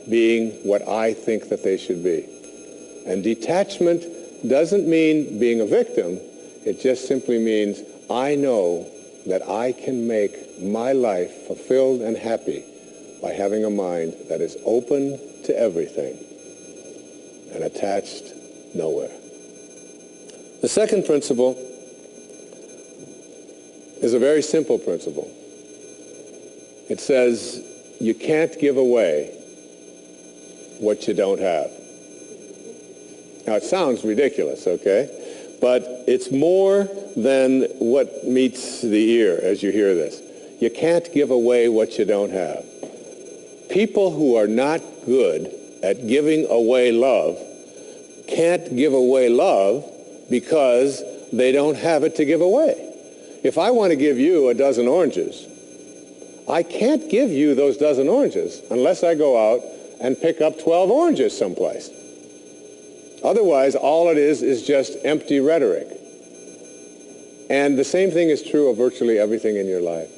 being what I think that they should be. And detachment doesn't mean being a victim. It just simply means I know that I can make my life fulfilled and happy by having a mind that is open to everything and attached nowhere. The second principle is a very simple principle. It says you can't give away what you don't have. Now, it sounds ridiculous, okay? But it's more than what meets the ear as you hear this. You can't give away what you don't have. People who are not good at giving away love can't give away love because they don't have it to give away. If I want to give you a dozen oranges, I can't give you those dozen oranges unless I go out and pick up 12 oranges someplace. Otherwise, all it is just empty rhetoric. And the same thing is true of virtually everything in your life.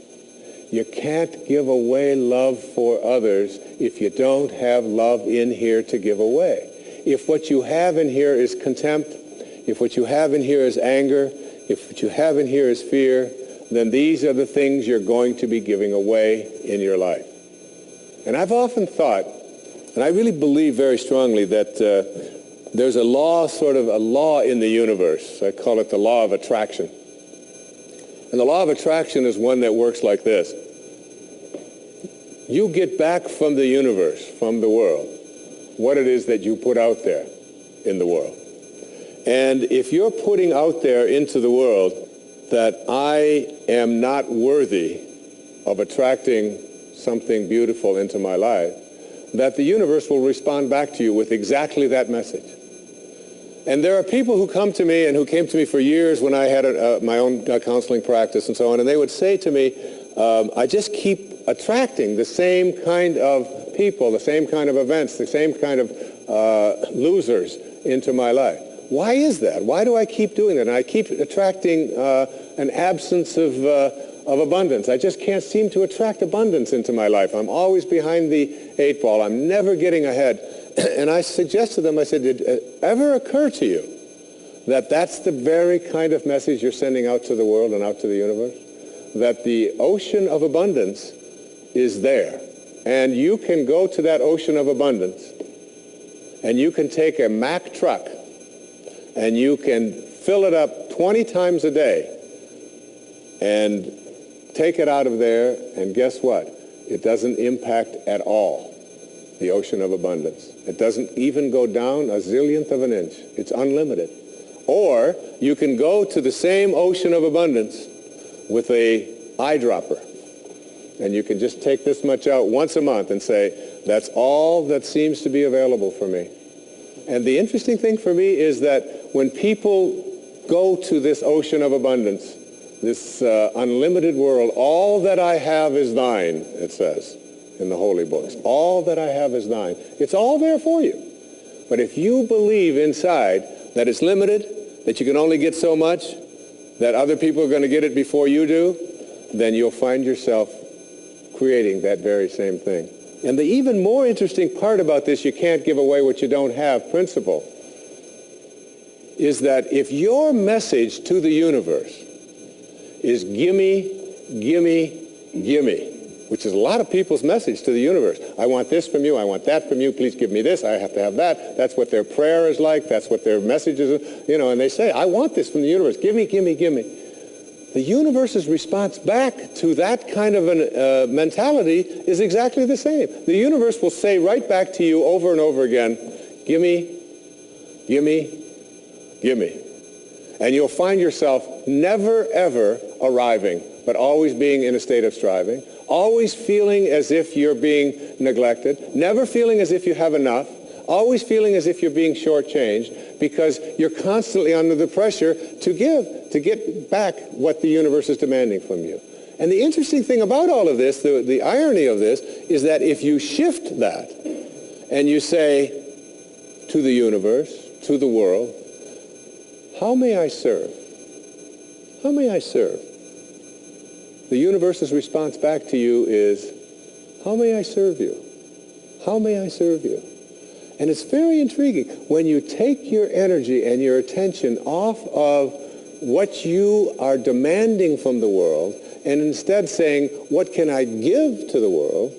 You can't give away love for others if you don't have love in here to give away. If what you have in here is contempt, if what you have in here is anger, if what you have in here is fear, then these are the things you're going to be giving away in your life. And I've often thought, and I really believe very strongly that there's a law, sort of a law in the universe. I call it the law of attraction. And the law of attraction is one that works like this. You get back from the universe, from the world, what it is that you put out there in the world. And if you're putting out there into the world that I am not worthy of attracting something beautiful into my life, that the universe will respond back to you with exactly that message. And there are people who come to me and who came to me for years when I had my own counseling practice and so on, and they would say to me, I just keep attracting the same kind of people, the same kind of events, the same kind of losers into my life. Why is that? Why do I keep doing that? And I keep attracting an absence of abundance. I just can't seem to attract abundance into my life. I'm always behind the eight ball. I'm never getting ahead. And I suggested to them, I said, did it ever occur to you that that's the very kind of message you're sending out to the world and out to the universe? That the ocean of abundance is there. And you can go to that ocean of abundance and you can take a Mack truck and you can fill it up 20 times a day and take it out of there, and guess what? It doesn't impact at all the ocean of abundance. It doesn't even go down a zillionth of an inch. It's unlimited. Or you can go to the same ocean of abundance with a eyedropper, and you can just take this much out once a month and say, that's all that seems to be available for me. And the interesting thing for me is that when people go to this ocean of abundance, this unlimited world, all that I have is thine, it says in the holy books. All that I have is thine. It's all there for you. But if you believe inside that it's limited, that you can only get so much, that other people are going to get it before you do, then you'll find yourself creating that very same thing. And the even more interesting part about this you can't give away what you don't have principle is that if your message to the universe is gimme, gimme, gimme, which is a lot of people's message to the universe. I want this from you. I want that from you. Please give me this. I have to have that. That's what their prayer is like. That's what their message is, and they say, I want this from the universe. Gimme, gimme, gimme. The universe's response back to that kind of a mentality is exactly the same. The universe will say right back to you over and over again, gimme, gimme, gimme. And you'll find yourself never, ever arriving, but always being in a state of striving, always feeling as if you're being neglected, never feeling as if you have enough, always feeling as if you're being shortchanged, because you're constantly under the pressure to give, to get back what the universe is demanding from you. And the interesting thing about all of this, the irony of this, is that if you shift that and you say to the universe, to the world, how may I serve? How may I serve? The universe's response back to you is, how may I serve you? How may I serve you? And it's very intriguing. When you take your energy and your attention off of what you are demanding from the world and instead saying, what can I give to the world?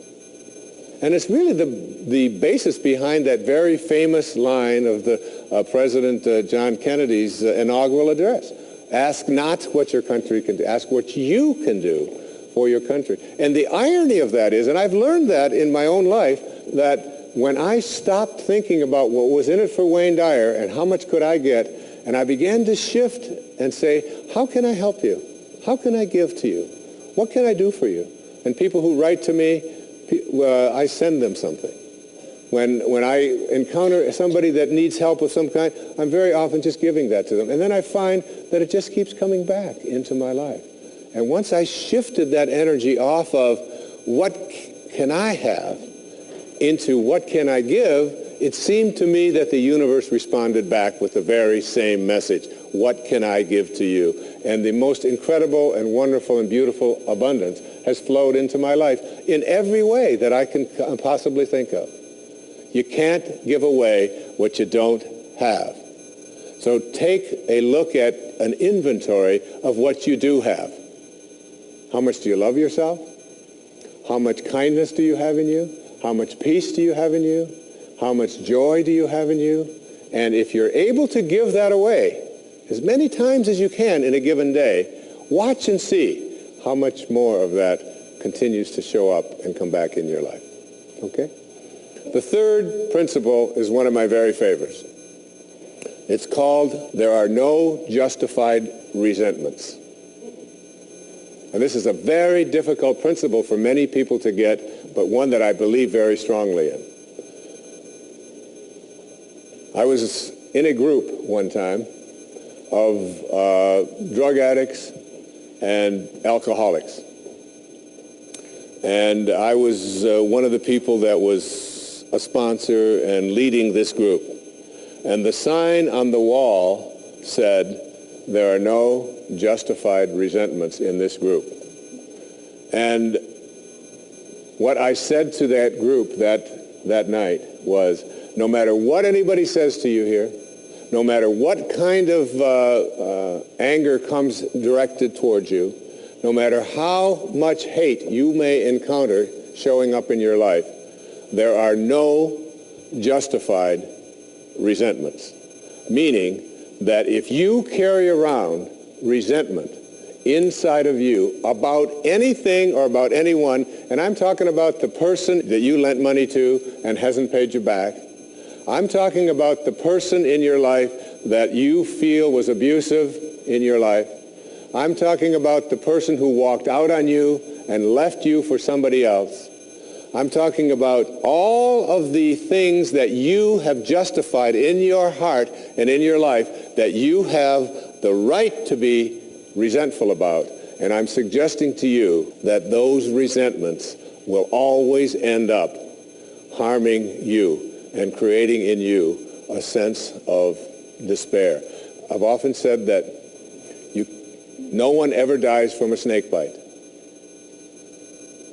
And it's really the basis behind that very famous line of the President John Kennedy's inaugural address. Ask not what your country can do. Ask what you can do for your country. And the irony of that is, and I've learned that in my own life, that when I stopped thinking about what was in it for Wayne Dyer and how much could I get, and I began to shift and say, how can I help you? How can I give to you? What can I do for you? And people who write to me, I send them something. When I encounter somebody that needs help of some kind, I'm very often just giving that to them. And then I find that it just keeps coming back into my life. And once I shifted that energy off of what can I have into what can I give, it seemed to me that the universe responded back with the very same message. What can I give to you? And the most incredible and wonderful and beautiful abundance has flowed into my life in every way that I can possibly think of. You can't give away what you don't have. So take a look at an inventory of what you do have. How much do you love yourself? How much kindness do you have in you? How much peace do you have in you? How much joy do you have in you? And if you're able to give that away as many times as you can in a given day, watch and see how much more of that continues to show up and come back in your life. Okay? The third principle is one of my very favorites. It's called, there are no justified resentments. And this is a very difficult principle for many people to get, but one that I believe very strongly in. I was in a group one time of drug addicts and alcoholics. And I was one of the people that was a sponsor and leading this group. And the sign on the wall said, there are no justified resentments in this group. And what I said to that group that night was, no matter what anybody says to you here, no matter what kind of anger comes directed towards you, no matter how much hate you may encounter showing up in your life, there are no justified resentments. Meaning that if you carry around resentment inside of you about anything or about anyone, and I'm talking about the person that you lent money to and hasn't paid you back, I'm talking about the person in your life that you feel was abusive in your life, I'm talking about the person who walked out on you and left you for somebody else, I'm talking about all of the things that you have justified in your heart and in your life that you have the right to be resentful about. And I'm suggesting to you that those resentments will always end up harming you and creating in you a sense of despair. I've often said that no one ever dies from a snake bite.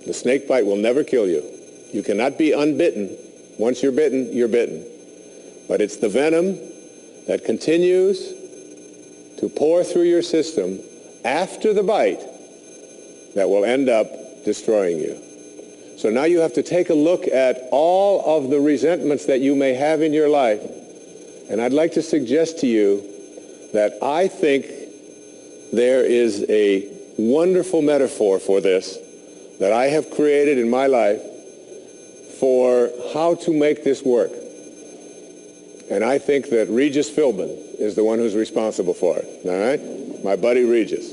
The snake bite will never kill you. You cannot be unbitten. Once you're bitten, you're bitten. But it's the venom that continues to pour through your system after the bite that will end up destroying you. So now you have to take a look at all of the resentments that you may have in your life. And I'd like to suggest to you that I think there is a wonderful metaphor for this that I have created in my life for how to make this work. And I think that Regis Philbin is the one who's responsible for it, all right? My buddy Regis.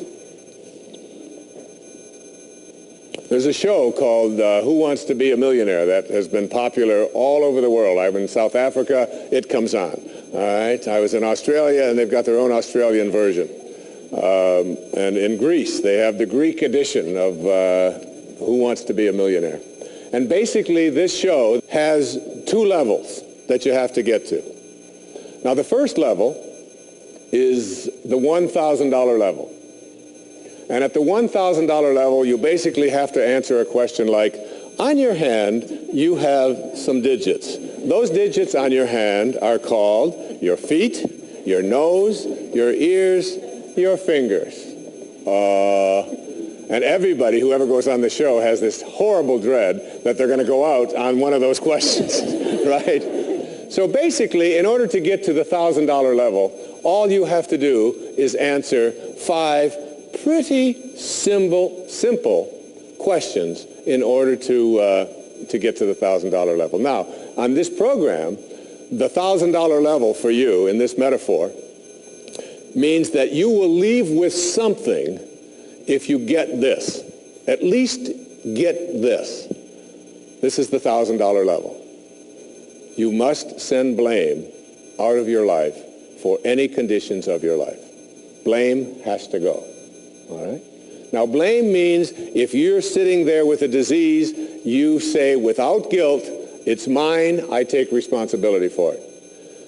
There's a show called Who Wants to Be a Millionaire that has been popular all over the world. I'm in South Africa, it comes on, all right? I was in Australia, and they've got their own Australian version. And in Greece, they have the Greek edition of Who Wants to Be a Millionaire. And basically, this show has two levels that you have to get to. Now, the first level is the $1,000 level. And at the $1,000 level, you basically have to answer a question like, On your hand, you have some digits. Those digits on your hand are called your feet, your nose, your ears, your fingers. And everybody who ever goes on the show has this horrible dread that they're going to go out on one of those questions, right? So basically, in order to get to the $1,000 level, all you have to do is answer 5 pretty simple questions in order to get to the $1,000 level. Now, on this program, the $1,000 level for you in this metaphor means that you will leave with something if you get this. At least get this. This is the $1,000 level. You must send blame out of your life for any conditions of your life. Blame has to go. All right? Now, blame means if you're sitting there with a disease, you say, without guilt, it's mine, I take responsibility for it.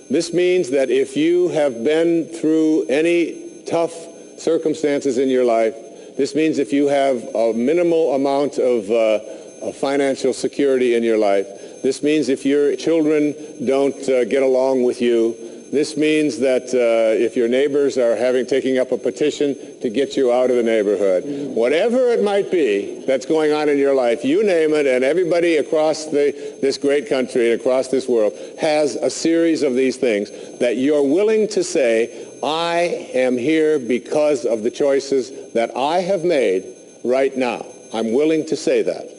This means that if you have been through any tough circumstances in your life, this means if you have a minimal amount of financial security in your life, this means if your children don't get along with you, this means that if your neighbors are taking up a petition to get you out of the neighborhood, whatever it might be that's going on in your life, you name it, and everybody across this great country and across this world has a series of these things that you're willing to say, I am here because of the choices that I have made right now. I'm willing to say that.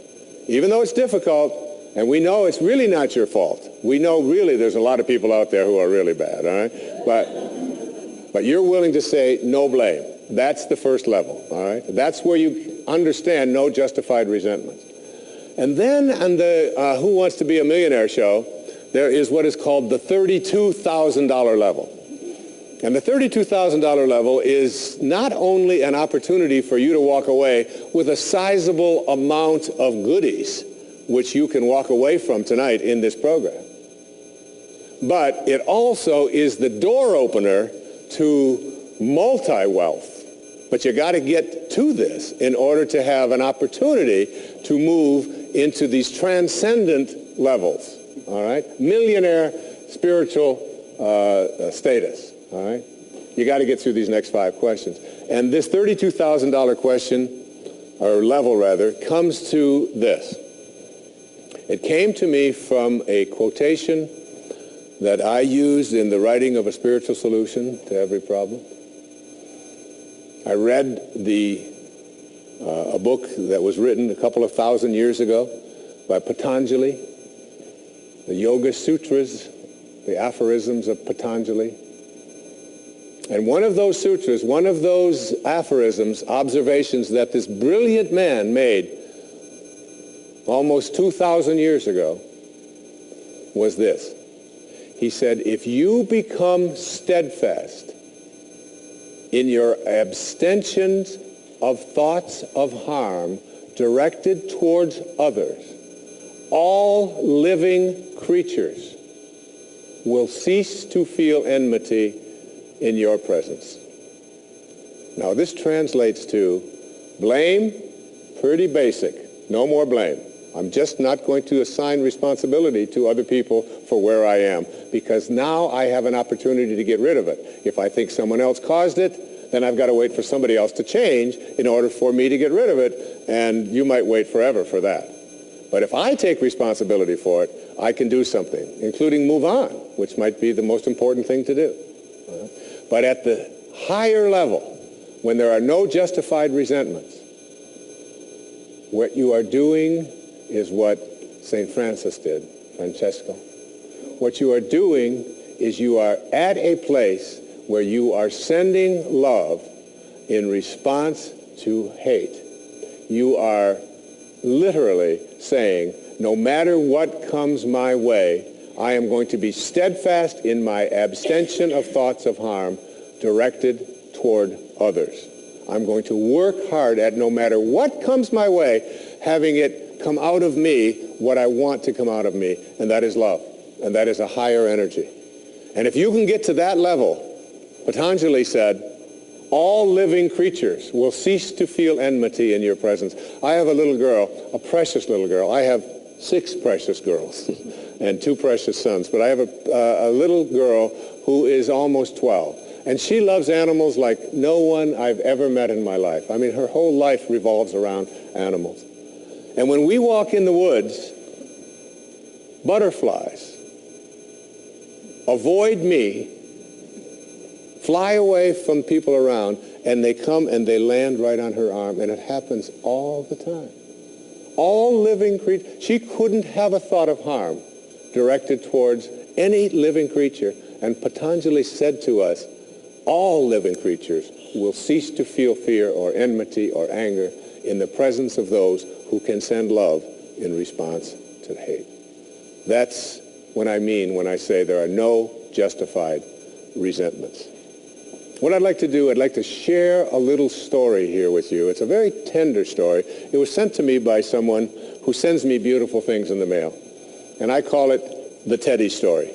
Even though it's difficult, and we know it's really not your fault. We know really there's a lot of people out there who are really bad, all right? But you're willing to say no blame. That's the first level, all right? That's where you understand no justified resentment. And then on the Who Wants to Be a Millionaire show, there is what is called the $32,000 level. And the $32,000 level is not only an opportunity for you to walk away with a sizable amount of goodies, which you can walk away from tonight in this program, but it also is the door opener to multi-wealth. But you got to get to this in order to have an opportunity to move into these transcendent levels, all right? Millionaire spiritual status, all right? You got to get through these next 5 questions. And this $32,000 question, or level rather, comes to this. It came to me from a quotation that I used in the writing of A Spiritual Solution to Every Problem. I read a book that was written a couple of thousand years ago by Patanjali, the Yoga Sutras, the aphorisms of Patanjali. And one of those sutras, one of those aphorisms, observations that this brilliant man made almost 2,000 years ago, was this. He said, if you become steadfast in your abstentions of thoughts of harm directed towards others, all living creatures will cease to feel enmity in your presence. Now, this translates to blame, pretty basic. No more blame. I'm just not going to assign responsibility to other people for where I am, because now I have an opportunity to get rid of it. If I think someone else caused it, then I've got to wait for somebody else to change in order for me to get rid of it, and you might wait forever for that. But if I take responsibility for it, I can do something, including move on, which might be the most important thing to do. But at the higher level, when there are no justified resentments, what you are doing is what St. Francis did, Francesco. What you are doing is you are at a place where you are sending love in response to hate. You are literally saying, no matter what comes my way, I am going to be steadfast in my abstention of thoughts of harm directed toward others. I'm going to work hard at, no matter what comes my way, having it come out of me what I want to come out of me, and that is love, and that is a higher energy. And if you can get to that level, Patanjali said, All living creatures will cease to feel enmity in your presence. I have a little girl, a precious little girl. I have 6 precious girls and 2 precious sons, but I have a little girl who is almost 12. And she loves animals like no one I've ever met in my life. I mean, her whole life revolves around animals. And when we walk in the woods, butterflies avoid me, fly away from people around, and they come and they land right on her arm, and it happens all the time. All living creatures, she couldn't have a thought of harm directed towards any living creature, and Patanjali said to us, all living creatures will cease to feel fear or enmity or anger in the presence of those who can send love in response to hate. That's what I mean when I say there are no justified resentments. What I'd like to do, I'd like to share a little story here with you. It's a very tender story. It was sent to me by someone who sends me beautiful things in the mail. And I call it the Teddy story.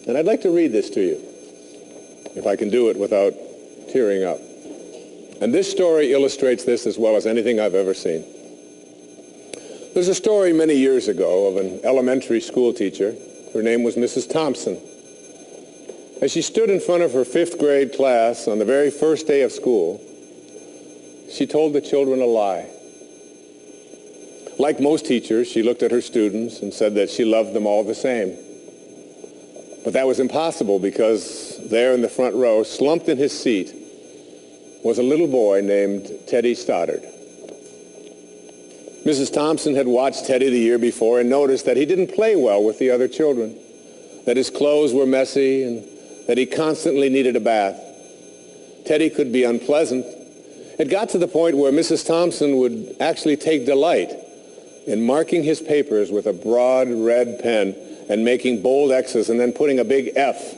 And I'd like to read this to you, if I can do it without tearing up. And this story illustrates this as well as anything I've ever seen. There's a story many years ago of an elementary school teacher. Her name was Mrs. Thompson. As she stood in front of her 5th grade class on the very first day of school, she told the children a lie. Like most teachers, she looked at her students and said that she loved them all the same. But that was impossible because there in the front row, slumped in his seat, was a little boy named Teddy Stoddard. Mrs. Thompson had watched Teddy the year before and noticed that he didn't play well with the other children, that his clothes were messy and that he constantly needed a bath. Teddy could be unpleasant. It got to the point where Mrs. Thompson would actually take delight in marking his papers with a broad red pen and making bold X's and then putting a big F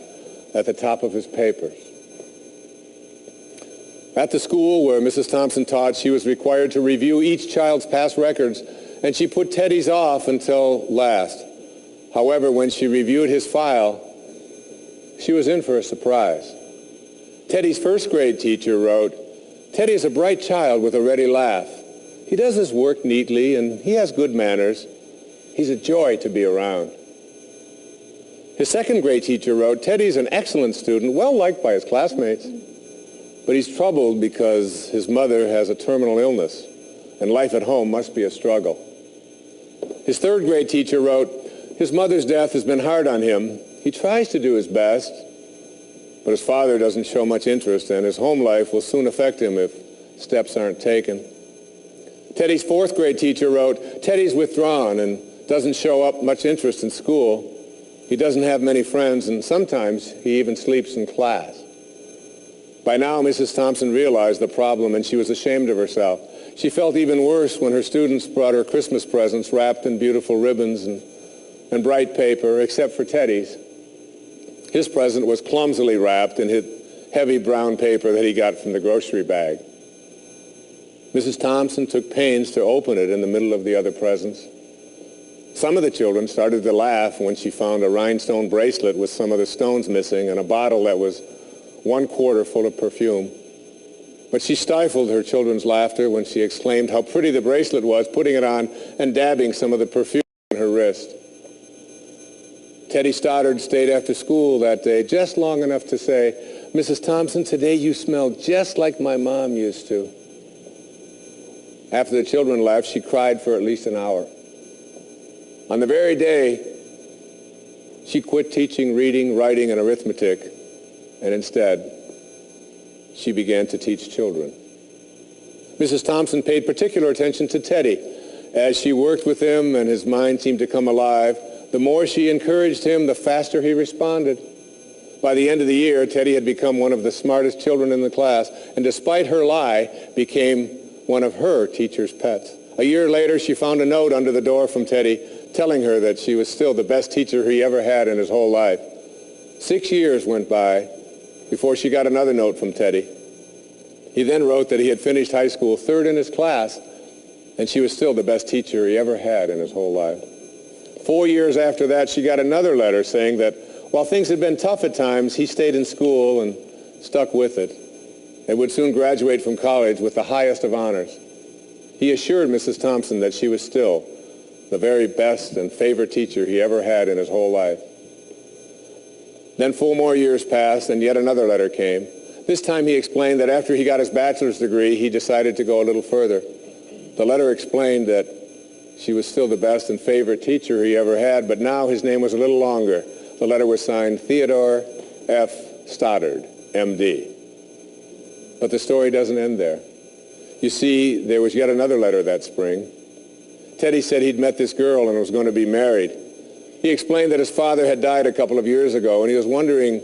at the top of his papers. At the school where Mrs. Thompson taught, she was required to review each child's past records, and she put Teddy's off until last. However, when she reviewed his file, she was in for a surprise. Teddy's 1st grade teacher wrote, "Teddy is a bright child with a ready laugh. He does his work neatly and he has good manners. He's a joy to be around." His 2nd grade teacher wrote, "Teddy's an excellent student, well liked by his classmates, but he's troubled because his mother has a terminal illness and life at home must be a struggle." His 3rd grade teacher wrote, "His mother's death has been hard on him. He tries to do his best, but his father doesn't show much interest, and his home life will soon affect him if steps aren't taken." Teddy's 4th grade teacher wrote, "Teddy's withdrawn and doesn't show up much interest in school. He doesn't have many friends, and sometimes he even sleeps in class." By now, Mrs. Thompson realized the problem, and she was ashamed of herself. She felt even worse when her students brought her Christmas presents wrapped in beautiful ribbons and bright paper, except for Teddy's. His present was clumsily wrapped in heavy brown paper that he got from the grocery bag. Mrs. Thompson took pains to open it in the middle of the other presents. Some of the children started to laugh when she found a rhinestone bracelet with some of the stones missing and a bottle that was 1/4 full of perfume. But she stifled her children's laughter when she exclaimed how pretty the bracelet was, putting it on and dabbing some of the perfume on her wrist. Teddy Stoddard stayed after school that day just long enough to say, "Mrs. Thompson, today you smell just like my mom used to." After the children left, she cried for at least an hour. On the very day, she quit teaching reading, writing, and arithmetic, and instead, she began to teach children. Mrs. Thompson paid particular attention to Teddy. As she worked with him and his mind seemed to come alive, the more she encouraged him, the faster he responded. By the end of the year, Teddy had become one of the smartest children in the class, and despite her lie, became one of her teacher's pets. A year later, she found a note under the door from Teddy telling her that she was still the best teacher he ever had in his whole life. 6 years went by before she got another note from Teddy. He then wrote that he had finished high school 3rd in his class, and she was still the best teacher he ever had in his whole life. 4 years after that, she got another letter saying that while things had been tough at times, he stayed in school and stuck with it. and would soon graduate from college with the highest of honors. He assured Mrs. Thompson that she was still the very best and favorite teacher he ever had in his whole life. Then 4 more years passed, and yet another letter came. This time he explained that after he got his bachelor's degree, he decided to go a little further. The letter explained that she was still the best and favorite teacher he ever had, but now his name was a little longer. The letter was signed Theodore F. Stoddard, M.D. But the story doesn't end there. You see, there was yet another letter that spring. Teddy said he'd met this girl and was going to be married. He explained that his father had died a couple of years ago, and he was wondering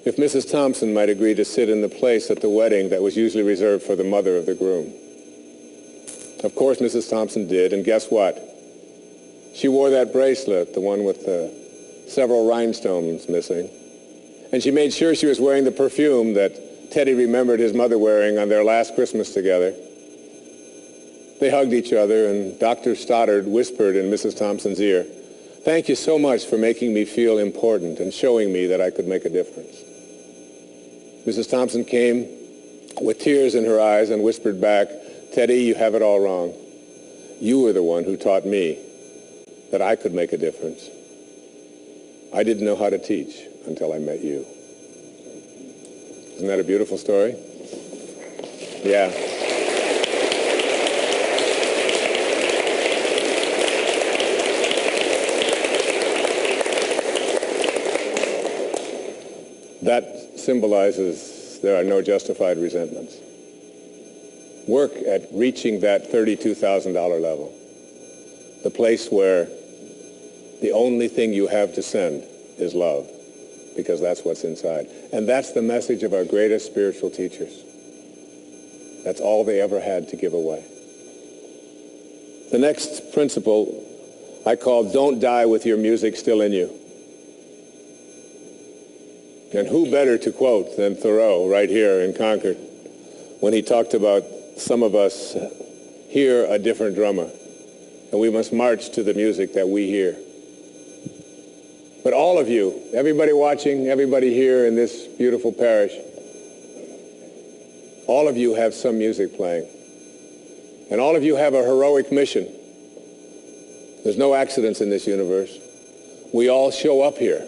if Mrs. Thompson might agree to sit in the place at the wedding that was usually reserved for the mother of the groom. Of course, Mrs. Thompson did, and guess what? She wore that bracelet, the one with the several rhinestones missing, and she made sure she was wearing the perfume that Teddy remembered his mother wearing on their last Christmas together. They hugged each other, and Dr. Stoddard whispered in Mrs. Thompson's ear, "Thank you so much for making me feel important and showing me that I could make a difference." Mrs. Thompson came with tears in her eyes and whispered back, "Teddy, you have it all wrong. You were the one who taught me that I could make a difference. I didn't know how to teach until I met you." Isn't that a beautiful story? Yeah. That symbolizes there are no justified resentments. Work at reaching that $32,000 level, the place where the only thing you have to send is love, because that's what's inside. And that's the message of our greatest spiritual teachers. That's all they ever had to give away. The next principle I call "Don't die with your music still in you." And who better to quote than Thoreau right here in Concord when he talked about some of us hear a different drummer, and we must march to the music that we hear. But all of you, everybody watching, everybody here in this beautiful parish, all of you have some music playing. And all of you have a heroic mission. There's no accidents in this universe. We all show up here